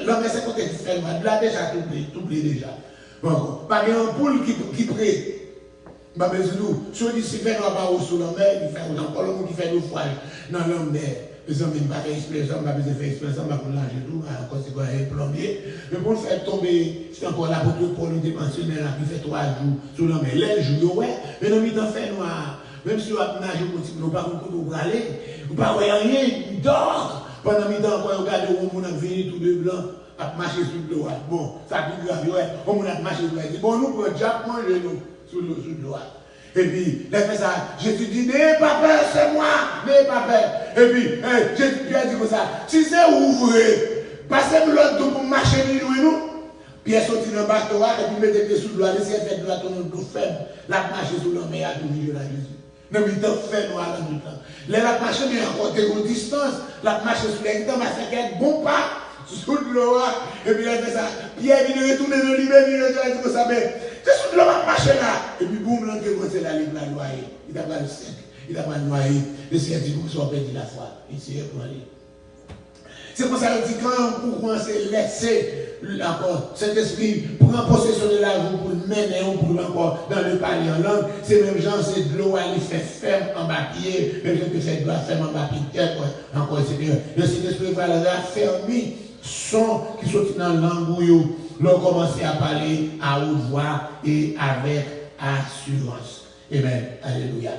S2: l'homme c'est côté du fait noir, là déjà tout oublié déjà. Bon, pas un poule qui prête. Bah, mais nous, si on dit si fait noir pas au sous l'homme, il fait encore le monde qui fait l'eau froide dans l'homme. Les hommes ne pas faire expression, on va faire expression, on va pour l'âge et tout, encore c'est quoi, un plombier. Mais pour le faire tomber, c'est encore là pour le pensionnaire qui fait 3 jours sous l'homme. Les jours, ouais, mais non, il t'en fait noir. Même si on a nagé, on ne peut pas pour aller, on ne peut pas rien, il dort. Pendant que on regarde, on a venu tout de blanc, à marcher sur l'eau. Bon, ça plus grave, ouais, on a marché sur l'eau. Bon, nous, pour déjà manger nous sur l'eau. Et puis, il fait ça, Jésus dit, n'ayez pas peur, c'est moi, n'ayez pas peur. Et puis, Jésus a dit comme ça, si c'est ouvré, passez-nous l'autre pour marcher nous. Pierre sortit dans le bateau, et puis mettez sous l'eau, laissez faire de la tonne de faible, la marche sous l'eau, mais il y a tout vu là, Jésus. Non, mais il fait noir dans le temps. Les la marche, mais encore des distances, la marche sous les temps, mais c'est qu'un bon pas sous l'eau, et puis il a fait ça. Pierre, il est retourné dans l'hiver, il a dit comme ça, mais c'est sous l'eau, la marche là. Et puis, boum, l'entrée, c'est la ligne, la noyer. Il a pas le sec, il a pas noyé. Le Seigneur dit, vous soyez perdu la foi. Il s'est pour aller. C'est pour ça qu'il dit, quand on commence à laisser cet esprit prend possession de la vie pour le mener, pour encore dans le palier en langue, c'est même genre, c'est de l'eau, elle fait ferme en bas pied, même que c'est de l'eau ferme en bas pied, encore, etc. Le Saint-Esprit va la fermer, son qui sont dans la langue, l'on commence à parler à haute voix et avec assurance. Amen. Alléluia.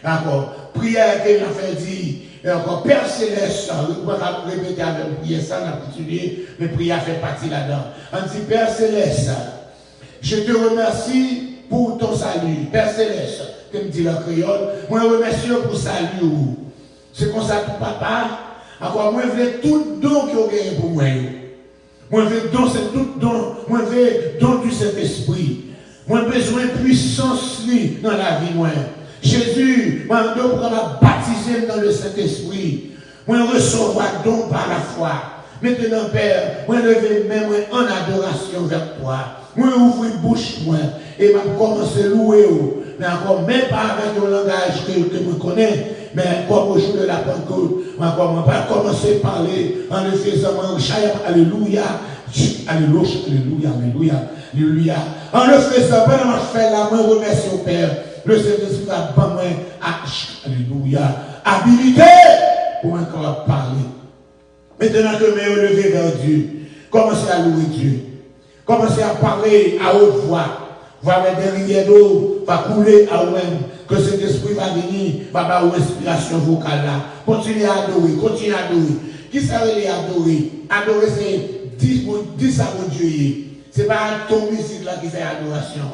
S2: Encore, prière que l'on fait dire, et encore, Père Céleste, on va répéter avec prière, ça, on a continué, mais prière fait partie là-dedans. On dit, Père Céleste, je te remercie pour ton salut. Père Céleste, comme dit la créole, moi je remercie pour salut. C'est comme ça pour papa. Encore, moi je veux tout don qui a gagné pour moi. Moi je veux don, c'est tout don. Moi je veux don du Saint-Esprit. Moi j'ai besoin de puissance dans la vie, moi. Jésus, moi, je dois baptiser dans le Saint-Esprit. Moi, recevoir don par la foi. Maintenant, Père, moi, lever mes mains en adoration vers toi. Moi, ouvrir bouche, moi, et je commence à louer. Mais encore, même pas avec un langage que je connais, mais comme au jour de la Pentecôte, moi, je vais commencer à parler en le faisant, alléluia, alléluia, alléluia, alléluia, alléluia. En le faisant, pendant que je fais la main, remercie au Père. Le Saint-Esprit va pas moins alléluia, habilité pour encore parler. Maintenant que je me lever vers Dieu, commencez à louer Dieu. Commencez à parler à haute voix. Va mettre des rivières d'eau, va couler à vous-même. Que cet esprit va venir, va avoir une inspiration vocale là. Continuez à adorer, continuez à adorer. Qui savait les adorer? Adorer, c'est 10 à mon Dieu. Ce n'est pas ton musique là qui fait adoration.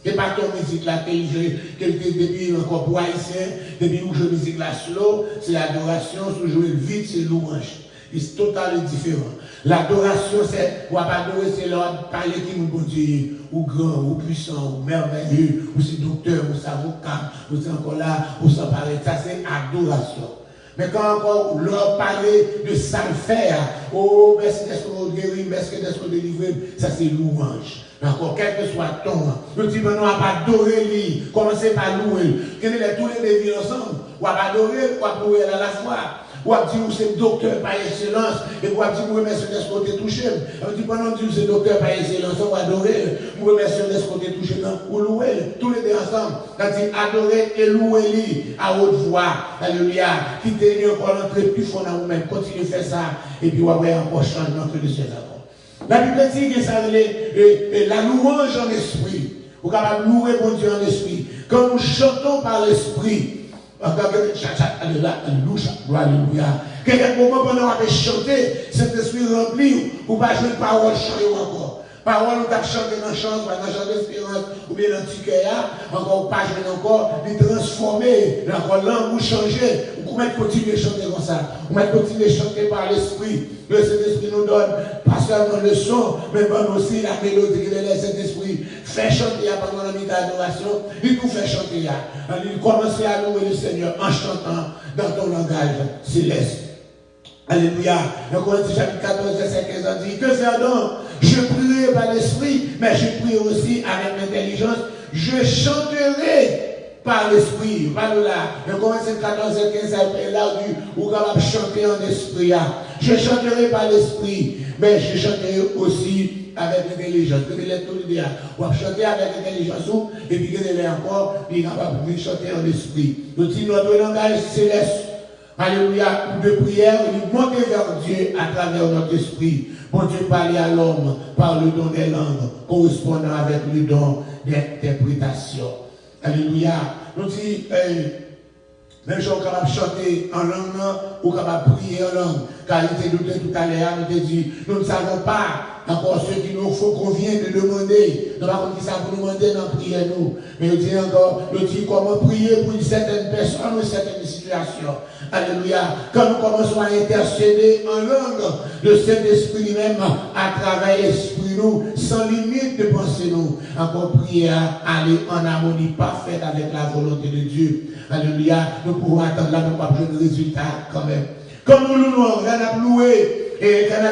S2: Ce n'est pas ton musique là depuis encore pour haïtien, depuis où je musique là slow, c'est l'adoration, si je joue vite, c'est louange. C'est totalement différent. L'adoration, c'est, pour adorer, c'est l'ordre, parler qui nous bon Dieu, ou grand, ou puissant, ou merveilleux, ou c'est docteur, ou c'est avocat, ou c'est encore là, ou sans parler. Ça, c'est adoration. Mais quand encore leur parler de ça le faire, oh, merci d'être guéri, merci d'être délivré, ça c'est louange. Mais encore, quel que soit ton, nous disons maintenant, on va adorer lui, commencez par louer. Quels sont tous les défis ensemble? On va adorer, on va louer à la fois. Ou à dire que c'est docteur par excellence, et ou à dire que vous remerciez d'être côté touché. On dit pendant que c'est docteur par excellence, on va adorer, vous remerciez d'être côté touché, ou louer, tous les deux ensemble. C'est-à-dire adorer et louer lui à haute voix. Alléluia. Quittez encore l'entrée plus fort dans vous-même, continuez à faire ça, et puis vous avez encore changement de ces accords. La Bible dit que ça la louange en esprit. Vous êtes capable de louer mon Dieu en esprit. Quand nous chantons par l'esprit, alléluia. Quelques moments pendant qu'on a chanté, cet esprit rempli, ou pas jouer parole chanter encore. Parole, on a chanté dans la chance, dans la chance d'espérance, ou bien dans le ticket, encore pas jouer encore, les transformer, encore langue ou changer, ou on va continuer à chanter comme ça. On va continuer à chanter par l'Esprit. Le Saint-Esprit nous donne pas seulement le son, mais bon aussi la mélodie que le Saint-Esprit fait chanter pendant la minute d'adoration. Il nous fait chanter. Il commence à louer le Seigneur en chantant dans ton langage céleste. Alléluia. Donc, Corinthiens chapitre 14, verset 15, on dit, que faire donc? Je prierai par l'Esprit, mais je prie aussi avec l'intelligence. Je chanterai par l'Esprit. Voilà là. Donc, Corinthiens 14, verset 15, après là, où capable de chanter en esprit. Je chanterai par l'Esprit, mais je chanterai aussi avec l'intelligence. Que les tout le dire. On va chanter avec l'intelligence, et puis que les encore, il est capable de chanter en esprit. Donc, si notre langage céleste, alléluia, de prière, il monte vers Dieu à travers notre esprit. Pour Dieu parler à l'homme par le don des langues, correspondant avec le don d'interprétation. Alléluia. Nous disons, même si on est capable de chanter en langue, ou capable de prier en langue. Car il était douté tout à l'heure, nous dit, nous ne savons pas encore ce qu'il nous faut qu'on vienne de demander. Nous n'avons pas dit ça pour nous demander dans la prière, nous. Mais il dit encore, il dit comment prier pour une certaine personne ou une certaine situation. Alléluia. Quand nous commençons à intercéder en langue, le Saint-Esprit lui-même, à travers l'Esprit, nous, sans limite de penser, nous, encore prier à aller en harmonie parfaite avec la volonté de Dieu. Alléluia. Nous pouvons attendre là, nous pas besoin de résultats quand même. Comme nous louons, on a loué, et quand on a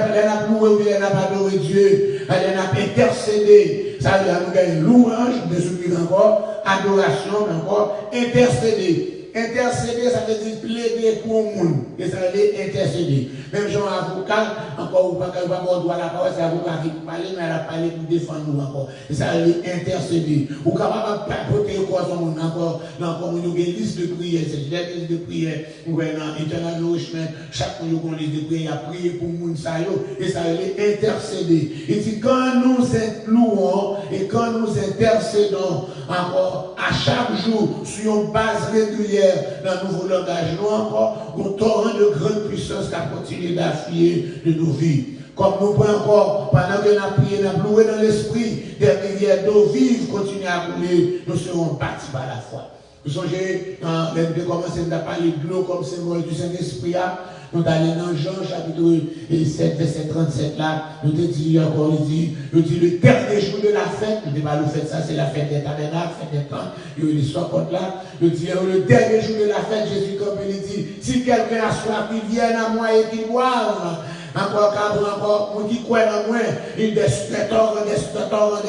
S2: loué, on a adoré Dieu, on a intercédé. Ça veut dire nous avons louange, de ce encore, adoration, encore, intercéder. Intercéder, ça veut dire plaider pour le monde. Et ça veut dire intercéder. Même Jean avocat, encore, ou pas avoir droit à la parole, c'est l'avocat qui parle, mais elle a parlé pour défendre nous encore. Et ça veut dire intercéder. Ou capable de porter quoi son monde encore, dans une liste de prières, c'est la liste de prières, ou dans Eternal Nourishment, chaque fois qu'on liste de prières, il y a prié pour le monde, et ça veut dire intercéder. Et si quand nous louons, et quand nous intercédons, encore, à chaque jour, sur une base régulière, dans le nouveau langage, nous encore, un torrent de grande puissance qui a continué d'affier de nos vies. Comme nous pouvons encore, pendant que nous avons prié, nous avons loué dans l'esprit, des rivières d'eau vive continuent à couler, nous serons bâtis par la foi. Vous songez, de commencer à parler de l'eau comme symbole du Saint-Esprit, nous allons dans Jean chapitre 7, verset 37 là, nous te dit encore, nous dit le dernier jour de la fête, nous ne pas le fête ça, c'est la fête des tabernacles, fête des temps, il y a eu l'histoire contre là, nous dit le dernier jour de la fête, Jésus comme il dit, si quelqu'un a soif, il vienne à moi et qu'il boive. Encore, on qui croit en moi, il des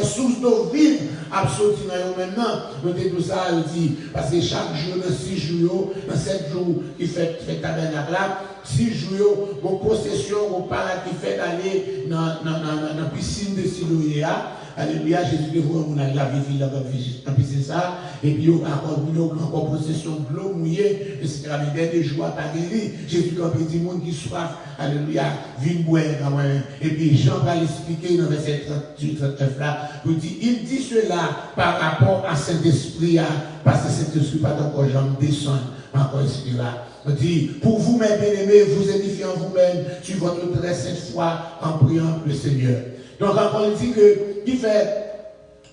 S2: sources d'eau vive, absolument maintenant. Nous disons tout ça, il dit, parce que chaque jour, dans 6 jours, dans 7 jours, qui fait tabernacle là, 6 jours, vos possessions, vos parents qui fait aller dans la piscine de Siloé. Alléluia, Jésus de vous, on a la vie dans piscine ça, et puis encore possession de l'eau mouillée, et c'est la des jours à pas guéri. Jésus, quand il dit, monde qui soif, alléluia, vine boire, et puis Jean va l'expliquer dans verset 38-39 là, il dit cela par rapport à Saint-Esprit, parce que Saint-Esprit pas encore Jean descend, encore etc. On dit, pour vous, mes bien-aimés, vous édifiez en vous-même sur votre très sainte foi en priant le Seigneur. Donc, encore, il dit que, il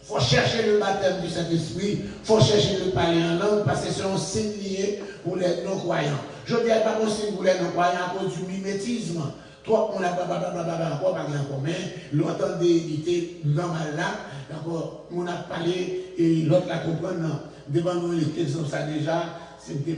S2: faut chercher le baptême du Saint-Esprit, il faut chercher le parler en langue, parce que c'est un signe lié pour les non-croyants. Je ne dis pas un signe pour les non-croyants à cause du mimétisme. Toi, on n'a pas encore parlé en commun, l'autre il était normal là, encore, on a parlé, et l'autre la comprendre, devant nous, les questions, ça déjà, c'était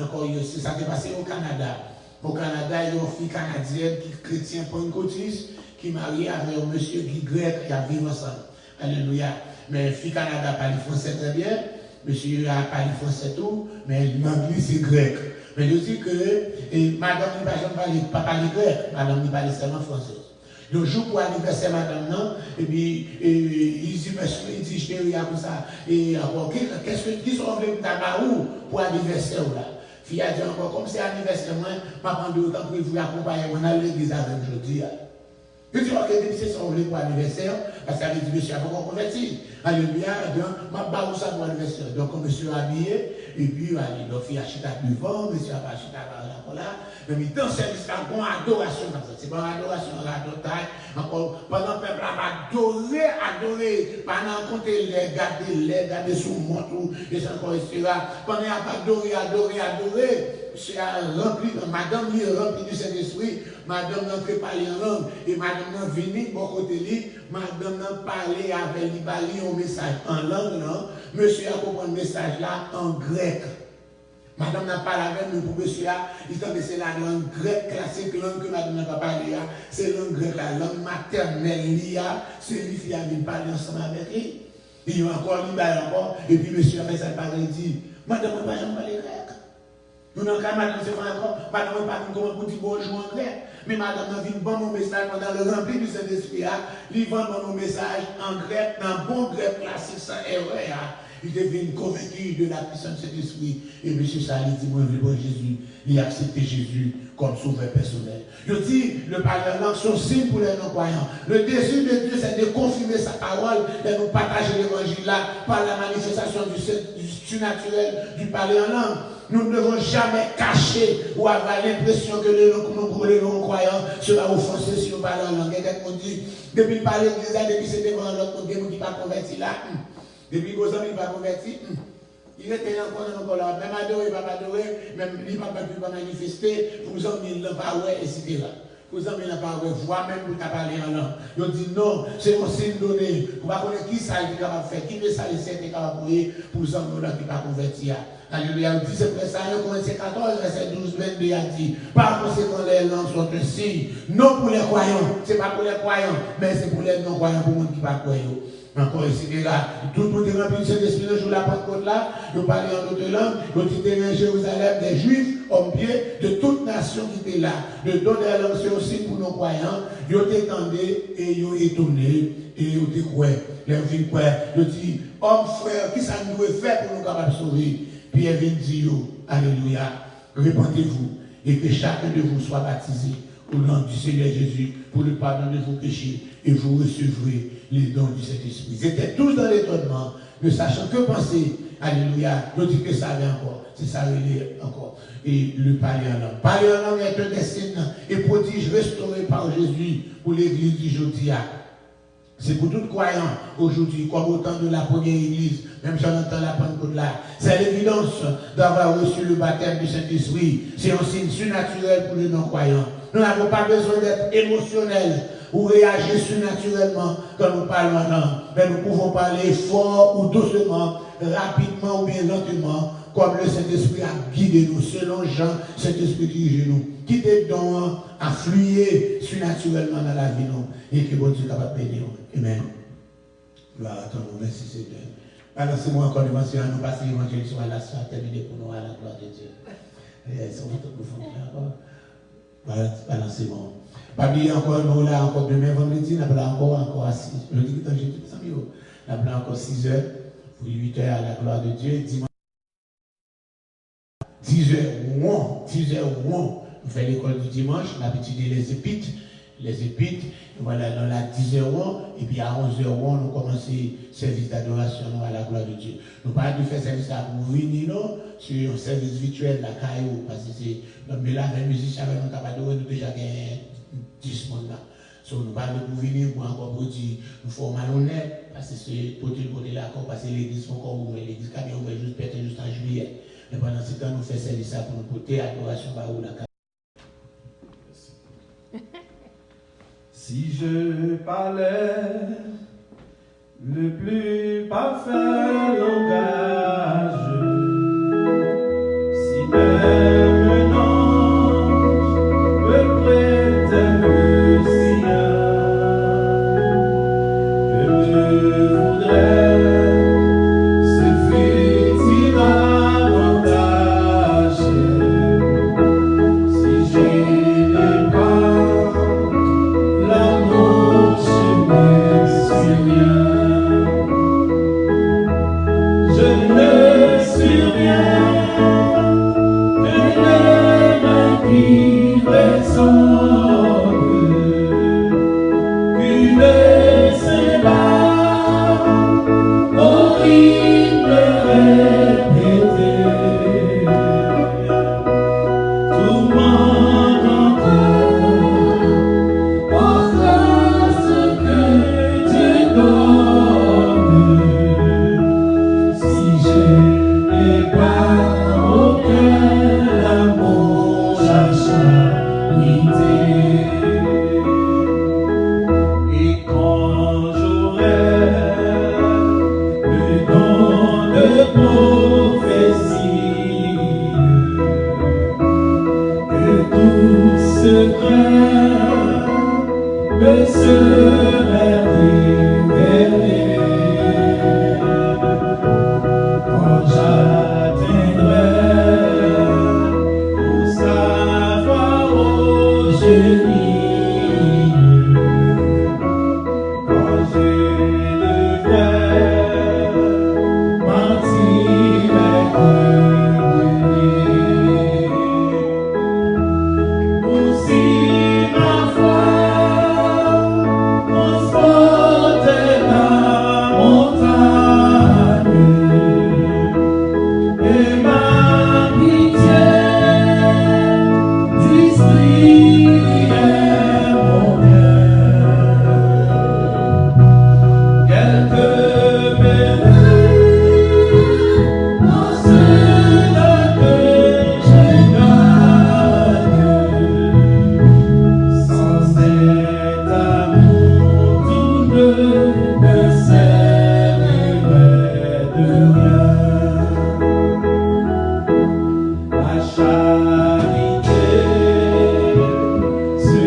S2: encore, ça s'est passé au Canada. Au Canada, il y a une fille canadienne qui est chrétienne pour une cotise, qui est mariée avec un monsieur qui est grec, qui a vécu ensemble. Alléluia. Mais fille Canada parle français très bien, monsieur a parlé français tout, mais l'anglais c'est grec. Mais je dis que madame ne parle pas grec, madame ne parle seulement français. Le jour pour l'anniversaire, madame, non, et puis il dit, monsieur, il dit, chérie, comme ça, et encore, qu'est-ce que sont venus pour l'anniversaire là? Fille a dit encore, comme c'est anniversaire, moi, je prends de temps pour vous accompagner, on a l'église avec aujourd'hui. Je dis, ok, c'est son pour l'anniversaire, parce qu'elle dit, monsieur, il faut qu'on convertisse. Alléluia, donc, je vais ça pour l'anniversaire. Donc, monsieur habillé, et puis, donc, il a acheté du vent, monsieur a acheté là, Mais dans ce service, là, bon adoration comme ça. C'est bon adoration, adoration. Encore, pendant que le peuple a adoré, pendant qu'on les garder sous le montre, et c'est encore ici là. Pendant qu'il a adoré, monsieur a rempli, madame lui est remplie du Saint-Esprit, madame n'a fait parler en langue, et madame n'a venu, bon côté lui, madame n'a parlé avec lui, parlé un message en langue, non? Monsieur a compris le message là en grec. Madame n'a pas la même, mais pour monsieur, il dit que c'est la langue grecque classique, langue que madame n'a pas parlé, c'est la langue grecque, la langue maternelle, c'est lui qui a venu parler ensemble avec lui. Il y a encore, et puis monsieur a fait ça, il dit, madame n'a pas jamais parlé grec. Nous n'avons pas madame, c'est pas encore, madame n'a pas comment pour dire bonjour en grec, mais madame n'a vu bon mon message pendant le rempli du Saint-Esprit, il vend mon message en grec, dans bon grec classique, sans erreur. Il devient convaincu de la puissance de cet esprit. Et M. Sali dit, moi, je veux Jésus. Il a accepté Jésus comme sauveur personnel. Je dis, le parlement sont signes pour les non-croyants. Le désir de Dieu, c'est de confirmer sa parole et nous partager l'évangile là par la manifestation du surnaturel, du parler en langue. Nous ne devons jamais cacher ou avoir l'impression que les non-croyants sera offensés si nous parlons en langue. Quelqu'un dit, depuis le parler de l'Église, depuis c'est devant l'autre, qui n'est pas converti là. Depuis que vous n'avez pas converti, il était encore là. Même adoré, pas adoré, même il n'a pas pu manifester, vous en avez le pas, etc. Vous en avez le pas, voix même pour parler en langue. Ils ont dit non, c'est un signe donné. Vous ne savez pas qui ça est capable de faire, qui ça est capable de faire pour vous en avez qui pas converti. Alléluia. Il dit c'est pour ça, 1 Corinthiens 14, verset 12, 22, il a dit, par conséquent, les langues sont un signe, non pour les croyants, ce n'est pas pour les croyants, mais c'est pour les non-croyants, pour les gens qui ne sont pas croyants. Encore ici, là, tout le monde est rempli de Saint-Esprit le jour de la Pentecôte là, ils parlaient en d'autres langues, ils étaient à Jérusalem, des Juifs, hommes pieds, de toute nation qui était là. De donner la langue, c'est aussi pour nos croyants, ils ont étendu et ils ont étonné, et ils ont dit quoi, ils ont dit quoi, ils ont dit, homme frère, qui ça nous doit faire pour nous capables de sauver? Puis ils viennent dire, alléluia, répandez-vous, et que chacun de vous soit baptisé au nom du Seigneur Jésus pour le pardon de vos péchés, et vous recevrez les dons du Saint-Esprit. Ils étaient tous dans l'étonnement, ne sachant que penser, alléluia, je dis que ça vient encore, c'est ça encore. Et le parler en langue. Parler en langue est un des signes et prodige restauré par Jésus pour l'église du Jodia. C'est pour tout croyant aujourd'hui, comme au temps de la première église, même si on entend la Pentecôte là, c'est l'évidence d'avoir reçu le baptême du Saint-Esprit. C'est un signe surnaturel pour les non-croyants. Nous n'avons pas besoin d'être émotionnels ou réagir surnaturellement quand nous parlons en langue. Mais nous pouvons parler fort ou doucement, rapidement ou bien lentement, comme le Saint-Esprit a guidé nous. Selon Jean, Saint-Esprit dirige nous. Quittez donc à fluer surnaturellement dans la vie, nous, et que bon Dieu est capable de bénir. Amen. Gloire à ton nom, merci Seigneur. Alors, c'est moi encore devant ce nous passer l'évangile sur la soirée terminée pour nous à la gloire de Dieu. C'est votre profond. Balancez-moi. Pas oublier encore, nous là encore demain vendredi, nous avons encore à 6. Je dis que j'ai tout ça, nous avons encore 6 heures, pour 8 heures à la gloire de Dieu. Dimanche, 10 heures, nous faisons l'école du dimanche, on a étudié les épîtres, voilà, dans la 10 heures, et puis à 11 heures, nous commençons le service d'adoration à la gloire de Dieu. Nous parlons de faire service là pour venir, sur un service virtuel, la caillou, parce que c'est, mais là, les musiciens, nous avons déjà gagné 10 monde là. So, nous parlons pour venir, pour encore pour dire, nous faisons malhonnête, parce que c'est pour tout le côté là, parce que l'église est encore ouverte, l'église qui est ouverte juste en juillet. Mais pendant ce temps, nous faisons service là pour nous porter adoration par où la caillou.
S3: Si je parlais le plus parfait langage, si même un ange me prêtait le sien, je me voudrais suffire avantage si j'ai les pas. L'amour, je ne suis rien, que les mains qui résonnent, qu'une syllabe horrible répétée, tout le monde. Et quand j'aurai le don de prophétie, que tout secret me serait révélé. Quand j'atteindrai au savoir au génie, quand je devrais mentir et revenir, aussi ma foi transporter la montagne, et ma pitié distribuer mon bien. Quelques bénis dans ceux que je gagne, sans cet amour tout ne servirait de rien. La charité, ce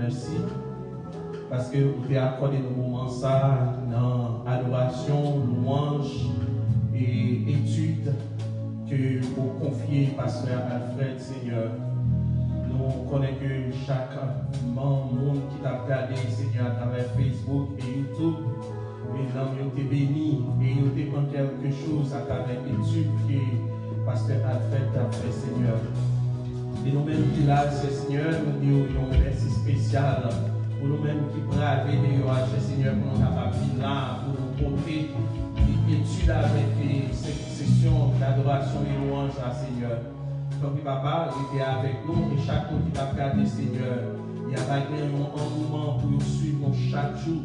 S3: merci. Parce que vous avez accordé nos moments ça dans adoration, louange et étude que vous confiez, Pasteur Alfred, Seigneur. Nous connaissons que chaque monde qui t'a regardé, Seigneur, à travers Facebook et YouTube, les hommes ont été bénis et ils ont été quelque chose à travers l'étude que Pasteur Alfred a fait, Seigneur. Et nous-mêmes qui là, Seigneur, nous disons un merci spécial pour nous-mêmes qui bravent les nuages, Seigneur, pour nous capables là, pour nous porter l'étude avec cette session d'adoration et louange, Seigneur. Comme papa était avec nous et chaque fois qu'il a regardé, Seigneur, il y a un engouement pour nous suivre chaque jour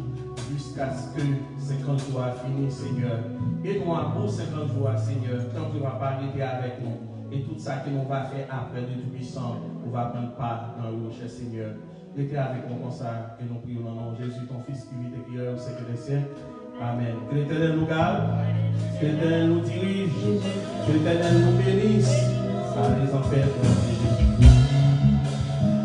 S3: jusqu'à ce que 50 jours a fini, Seigneur. Et nous avons 50 jours, Seigneur, tant que papa était avec nous. Et tout ça que nous va faire après de Tout-Puissant, nous va prendre part dans le cher Seigneur. Était avec nous comme ça, que nous prions dans le nom de Jésus, ton Fils qui vit et qui est au siècle des siècles. Amen. Que l'Éternel nous garde, que l'Éternel nous dirige, que l'Éternel nous bénisse. À les enfers de Jésus.